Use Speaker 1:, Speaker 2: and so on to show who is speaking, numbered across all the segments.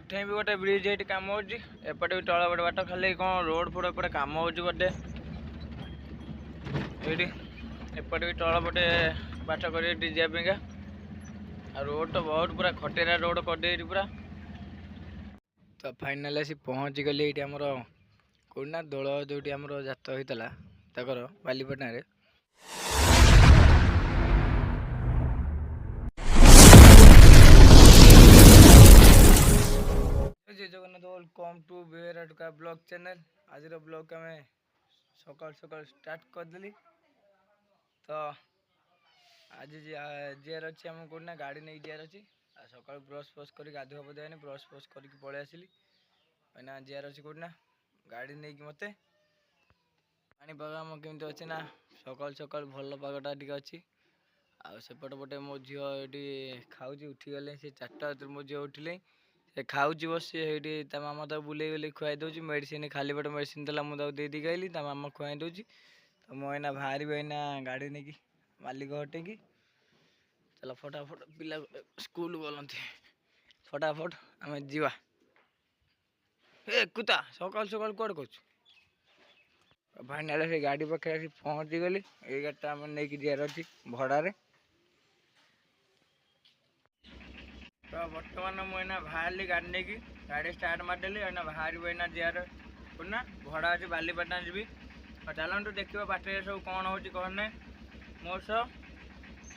Speaker 1: एठे भी गोटे ब्रिज ये कम होपटे भी तल बड़े बाट खाली कौन रोड फोड एपटे कम होटे एपटे भी तल पटे बाट कर जापाइका रोड तो बहुत पूरा खटेरा रोड कर पूरा। तो फाइनाल आसी पहुँची गली ये आमर कौना दोल जो आमर जात होता तकर बालीपाटना रे। जय जगन्नाथ वेलकम टू बेहराटुका ब्लॉग चैनल। आज ब्लॉग आम सकाल सकाल स्टार्ट करदेली। तो आज जीआर अच्छी आम कौन गाड़ी नहीं जीआर अच्छी सकाल ब्रश फ्रश कर गाधुआ पधुआ ब्रश फ्रश करके पलि आसली कहीं जीआर अच्छी कौन गाड़ी नहीं कि मत पाग आम केमती अच्छे ना सकाल सकाल भल पगटा टी अच्छी आसेपटे पटे मो झील खाऊ उठीगले से 4टा मो झील उठिले से खाऊँ बस ता मामा तो बुले बुले खुआई दूसरी मेडिसिन खाली पेट मेडिसिन देला मुझे देदी गली ता मामा खुआई दूसरी। तो मुझे बाहर एना गाड़ी नहीं कि मालिक हटे कि चल फटाफट पिला स्कूल गलती फटाफट आम जीवा ए कुता सकाल सकाल कौन कर फाइनाल से गाड़ी पाखे आसी पहुँची गली ये गाड़ीटा आम नहीं जीआर अच्छी भड़े। तो बर्तमान मुझे बाहर गाड़ी नहीं कि गाड़ी स्टार्ट मारदेली बाहर एना जीआर कौन भड़ा अच्छी बालीपाटना जी और चलतु देखा बाटे सब कौन हो कौन ना मोर सह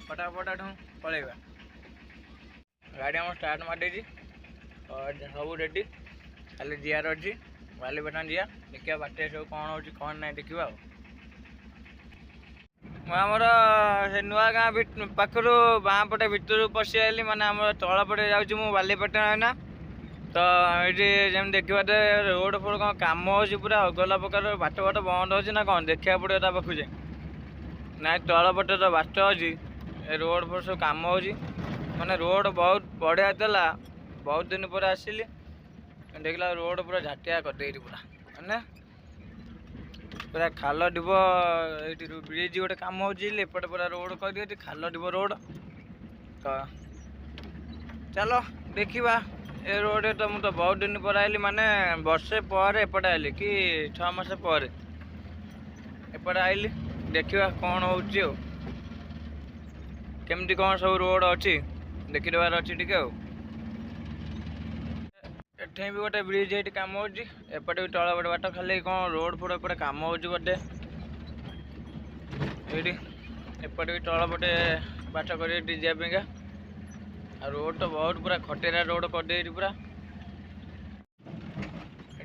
Speaker 1: फटाफट पलैया गाड़ी आम स्टार्ट मारदे और सब रेडी खाली जीआर अच्छी बालीपाटना जीआ देखा बाटे सब कौन हो कौन ना देखा आमर से नुआ गाँ पाखर बाँ पटे भितर पशि आइली माने आम तल पटे जाऊँ बालीपाटना ना। तो ये जमी देखा रोड फोड कौन कम हो पूरा गला प्रकार बाट बाट बंद हो ना कौन देखा पड़े पाखु जाए ना तल पटे तो बाट अच्छी रोड फोड सब कम हो माने रोड बहुत बढ़िया था बहुत दिन पर आसिली देखला रोड पूरा झाटिया कर पूरा माने पूरा खाल डिब ये ब्रिज गोटे कम होपटे पूरा रोड कर खाल डिब रोड। तो चलो देखा ए रोड तो मुझे बहुत दिन पर आइली माने वर्षे पर एपटे आइली कि 6 मास पर एपटे आइली देखा कौन हो केमती कौन सब रोड अच्छी देखिदेबार अच्छी टे एठे भी गोटे ब्रिज ये कम होपटे भी तल बड़े बाट खाली कौन रोड फोड एपटे कम होटे एपटे भी तल पटे बाट कर जापाइका रोड तो बहुत पूरा खटेरा रोड कर पूरा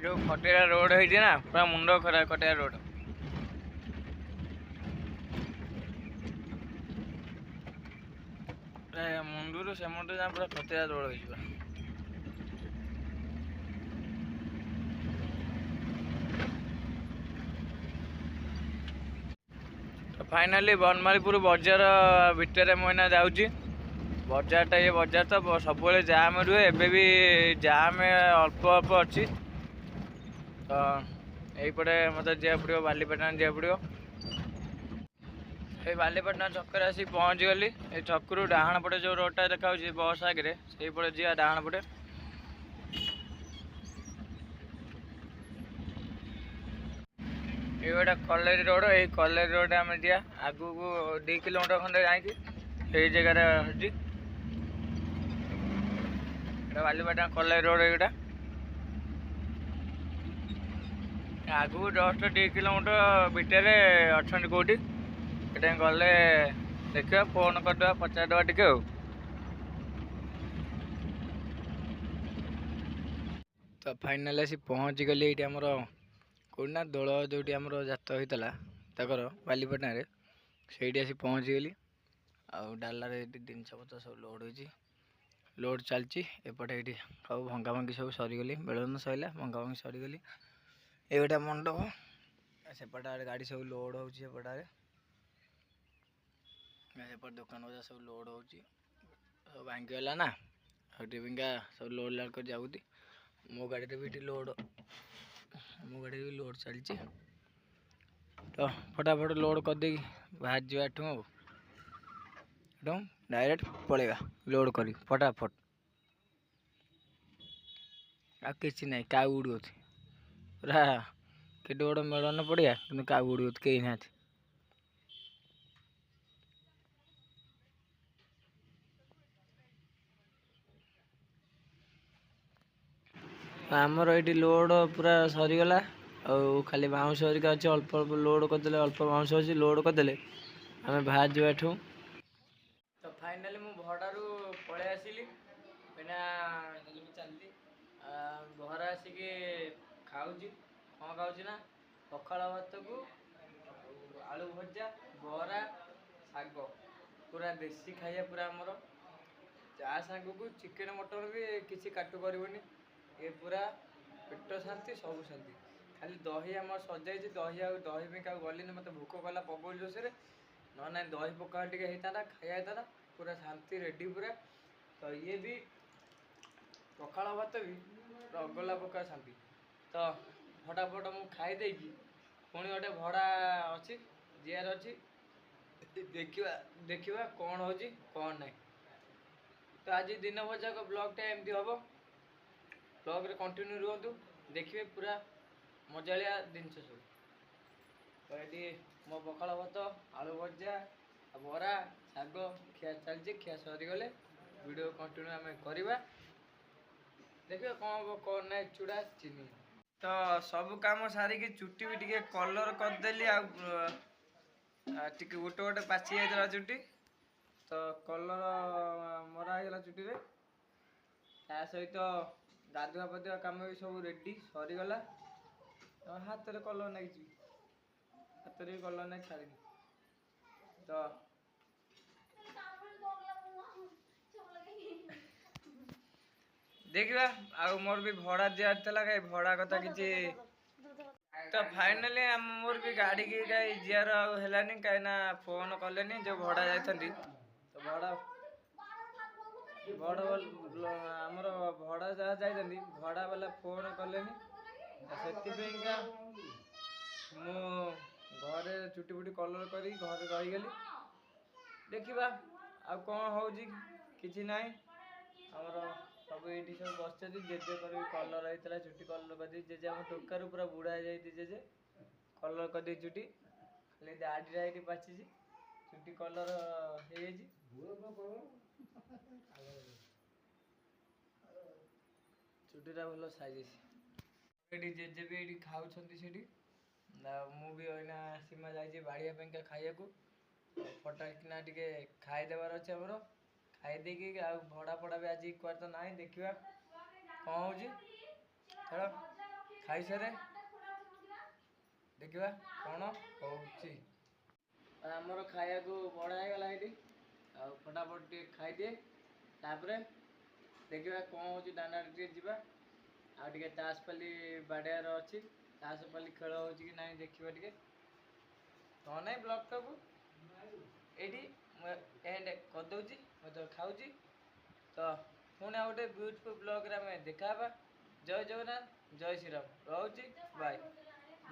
Speaker 1: जो खटेरा रोड है ना पूरा मुंड खरा खटेरा रोड मुंडू से मुंड जा पूरा खतेरा रोड हो। तो फाइनाली बनमालीपुर बजार भितर मुझे जाऊँगी बजारटा ये बजार तो सब जाम रुहे एबे भी जाम अल्प अल्प अच्छी। तो यहीपटे मत जा पड़ो बालीपाटना जा पड़ो ये बालीपाटना छक आसी पहुँच गली ये छकू डाण पटे जो रोडटा देखा बस आगे से पटे जा डाण पटे ये गोटे कलेरी रोड ये कलेरी रोड आम जा आगू को 2 किलोमीटर खंडे जाकि जगार हूँ बालीपाटना कलेरी रोड ये आगू जस्ट 2 किलोमीटर भितर अच्छा कौटी गले देखा फोन करदे पचारदे टे। तो फाइनाल आसी पहुँची गली ये आमर कौना दोल जो आमर जात होता तकर बालीपाटना रे से आसी पहुँची गली डालार जिनस पत्र सब लोड हो लोड चलती एपटे ये सब भंगा भंगी सब सरीगली बेलन सरला भंगा भंगी सरीगली ये गोटे मंडप सेपटे गाड़ी सब लोड होपटे सेपटे दुकान बजार सब लोड हो सब भांगीगला ना टिपिंगा सब लोड लाड कर जाऊँगी मो गाड़ी भी लोड मो गाड़ी भी लोड चलती। तो फटाफट लोड करदे बाहर जावा डायरेक्ट पलैया लोड कर फटाफट। ଆଉ କିଛି ନାହିଁ, କାଉ ଉଡ଼ୁଅଛି ପୁରା। କେତେ ବଡ଼ ମେଳନ ପଡ଼ିଆ କିନ୍ତୁ କାଉ ଉଡ଼ୁଅଛି, କେହି ନାହାନ୍ତି। ଆମର ଏଇଠି ଲୋଡ଼ ପୁରା ସରିଗଲା, ଆଉ ଖାଲି ବାଉଁଶ ହରିକା ଅଛି। ଅଳ୍ପ ଅଳ୍ପ ଲୋଡ଼ କରିଦେଲେ, ଅଳ୍ପ ବାଉଁଶ ଅଛି, ଲୋଡ଼ କରିଦେଲେ ଆମେ ବାହାରି ଯିବା ଏଠୁ। ତ ଫାଇନାଲି ମୁଁ ଭଡ଼ାରୁ ପଳେଇ ଆସିଲି, ଏଇନା ଚାଲିଲି ଘରେ ଆସିକି ଖାଉଛି। କ'ଣ ଖାଉଛି ନା ପଖାଳ ଭାତକୁ ଆଳୁ ଭଜା, ବରା, ଶାଗ, ପୁରା ଦେଶୀ ଖାଇବା ପୁରା ଆମର। ଚା ସାଙ୍ଗକୁ ଚିକେନ ମଟନ ବି କିଛି କାଟୁ କରିବନି, ଏ ପୁରା ପେଟ ଶାନ୍ତି, ସବୁ ଶାନ୍ତି। ଖାଲି ଦହି ଆମର ସଜାଇଛି, ଦହି ଆଉ ଦହି ପାଇଁ କାହାକୁ ଗଲିନି, ମୋତେ ଭୋକ କଲା ପ୍ରବଳ ଜୋରସରେ। ନହେଲେ ନାଇଁ ଦହି ପଖାଳ ଟିକେ ହେଇଥାନ୍ତା, ଖାଇବା ହେଇଥାନ୍ତା, ପୁରା ଶାନ୍ତି ରେଡ଼ି ପୁରା। ତ ଇଏ ବି ପଖାଳ ଭାତ ବି ଅଗଲା ପକା ଶାନ୍ତି। ତ ଫଟାଫଟ ମୁଁ ଖାଇ ଦେଇକି ପୁଣି ଗୋଟେ ଭଡ଼ା ଅଛି, ଯିବାର ଅଛି। ଦେଖିବା ଦେଖିବା କ'ଣ ହେଉଛି କ'ଣ ନାହିଁ। ତ ଆଜି ଦିନ ଭଜାକ ବ୍ଲଗ୍ଟା ଏମିତି ହେବ। ବ୍ଲଗ୍ରେ କଣ୍ଟିନ୍ୟୁ ରୁହନ୍ତୁ, ଦେଖିବେ ପୁରା ମଜାଳିଆ ଜିନିଷ ସବୁ। ତ ଏଠି ମୋ ପଖାଳ ଭାତ, ଆଳୁ ଭଜା, ବରା, ଶାଗ ଖିଆ ଚାଲିଛି। ଖିଆ ସରିଗଲେ ଭିଡ଼ିଓ କଣ୍ଟିନ୍ୟୁ ଆମେ କରିବା, ଦେଖିବା କ'ଣ ହେବ କ'ଣ ନାହିଁ। ଚୁଡ଼ା ଚିନି ତ ସବୁ କାମ ସାରିକି ଚୁଟି ବି ଟିକେ କଲର୍ କରିଦେଲି। ଆଉ ଟିକେ ଗୋଟେ ଗୋଟେ ପାଚି ଯାଇଥିଲା ଚୁଟି, ତ କଲର୍ ମରା ହେଇଗଲା ଚୁଟିରେ। ତା ସହିତ ଗାଧୁଆ ପାଧୁଆ କାମ ବି ସବୁ ରେଡ଼ି ସରିଗଲା। ହାତରେ କଲର୍ ନେଇଛି, ହାତରେ ବି କଲର୍ ନେଇ ଛାଡ଼ିନି। ତ ଦେଖିବା, ଆଉ ମୋର ବି ଭଡ଼ା ଦିଆର ଥିଲା, କାହିଁ ଭଡ଼ା କଥା କିଛି। ତ ଫାଇନାଲି ମୋର ବି ଗାଡ଼ିକି କାହିଁ ଯିବାର ଆଉ ହେଲାନି, କାହିଁକିନା ଫୋନ୍ କଲେନି ଯେଉଁ ଭଡ଼ା ଯାଇଥାନ୍ତି। ତ ଭଡ଼ା ଆମର ଭଡ଼ା ଯାହା ଯାଇଛନ୍ତି, ଭଡ଼ା ବାଲା ଫୋନ୍ କଲେନି। ସେଥିପାଇଁକା ମୁଁ ଘରେ ଚୁଟି ଫୁଟି କଲର୍ କରି ଘରେ ରହିଗଲି। ଦେଖିବା ଆଉ କ'ଣ ହେଉଛି, କିଛି ନାହିଁ। ଆମର ସବୁ ଏଇଠି ସବୁ ବସିଛନ୍ତି। ଜେଜେଙ୍କର ବି କଲର୍ ହେଇଥିଲା, ଚୁଟି କଲର୍ କରିଦେଇ। ଜେଜେ ଆମ ଟୋକାରୁ ପୁରା ବୁଢ଼ା ହେଇଯାଇଛି, ଜେଜେ କଲର୍ କରିଦେଇ ଚୁଟି। ଖାଲି ଦାଢ଼ିଟା ଏଇଠି ପାଚିଛି, ଚୁଟି କଲର୍ ହେଇଯାଇଛି। ଚୁଟିଟା ଭଲ ସାଇଜ। ଏଠି ଜେଜେ ବି ଏଇଠି ଖାଉଛନ୍ତି ସେଠି। ମୁଁ ବି ଏଇନା ସୀମା ଯାଇଛି ବାଡ଼ିଆ ପାଇଁକା ଖାଇବାକୁ। ଫଟାକିନା ଟିକେ ଖାଇଦେବାର ଅଛି ଆମର। ଖାଇ ଦେଇକି ଆଉ ଭଡ଼ା ଫଡ଼ା ବି ଆଜି କୁଆଡ଼େ ତ ନାହିଁ, ଦେଖିବା କ'ଣ ହେଉଛି। ଛାଡ଼, ଖାଇସାରେ ଦେଖିବା କ'ଣ ହେଉଛି। ଆମର ଖାଇବାକୁ ବଢ଼ା ହେଇଗଲା ଏଇଠି, ଆଉ ଫଟାଫଟ ଟିକେ ଖାଇଦିଏ, ତାପରେ ଦେଖିବା କ'ଣ ହେଉଛି। ଦାଣ୍ଡାରେ ଟିକେ ଯିବା, ଆଉ ଟିକେ ତାସ୍ ପାଲି ବାଡ଼େଇବାର ଅଛି। ତାସ୍ ପାଲି ଖେଳ ହେଉଛି କି ନାହିଁ ଦେଖିବା ଟିକେ। ହଁ ନାହିଁ, ବ୍ଲଗ୍ଟାକୁ ଏଇଠି ମୁଁ ଏଣ୍ଡ କରିଦେଉଛି। ମୁଁ ତ ଖାଉଛି। ତ ପୁଣି ଆଉ ଗୋଟେ ବ୍ୟୁଟିଫୁଲ୍ ବ୍ଲଗ୍ରେ ଆମେ ଦେଖାହେବା। ଜୟ ଜଗନ୍ନାଥ, ଜୟ ଶ୍ରୀରାମ, ରହୁଛି, ବାଏ।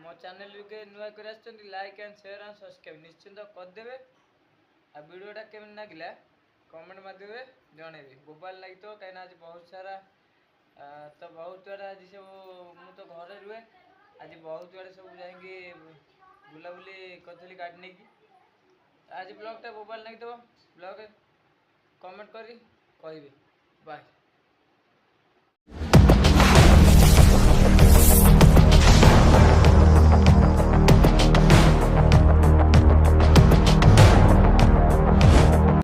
Speaker 1: ମୋ ଚ୍ୟାନେଲକୁ ନୂଆ କରି ଆସିଛନ୍ତି, like and share and subscribe ନିଶ୍ଚିନ୍ତ କରିଦେବେ। ଆଉ ଭିଡ଼ିଓଟା କେମିତି ଲାଗିଲା କମେଣ୍ଟ ମାଧ୍ୟମରେ ଜଣେଇବେ। ବୋବାଲ ଲାଗିଥିବ, କାହିଁକିନା ଆଜି ବହୁତ ସାରା ତ ବହୁତ ଆଡ଼େ ଆଜି ସବୁ, ମୁଁ ତ ଘରେ ରୁହେ, ଆଜି ବହୁତ ଆଡ଼େ ସବୁ ଯାଇକି ବୁଲାବୁଲି କରିଥିଲି ଗାଡ଼ି ନେଇକି। ଆଜି ବ୍ଲଗ୍ଟା ବୋବାଲ ଲାଗିଥିବ, ବ୍ଲଗ୍ କମେଣ୍ଟ କରି କହିବେ। ବାଏ।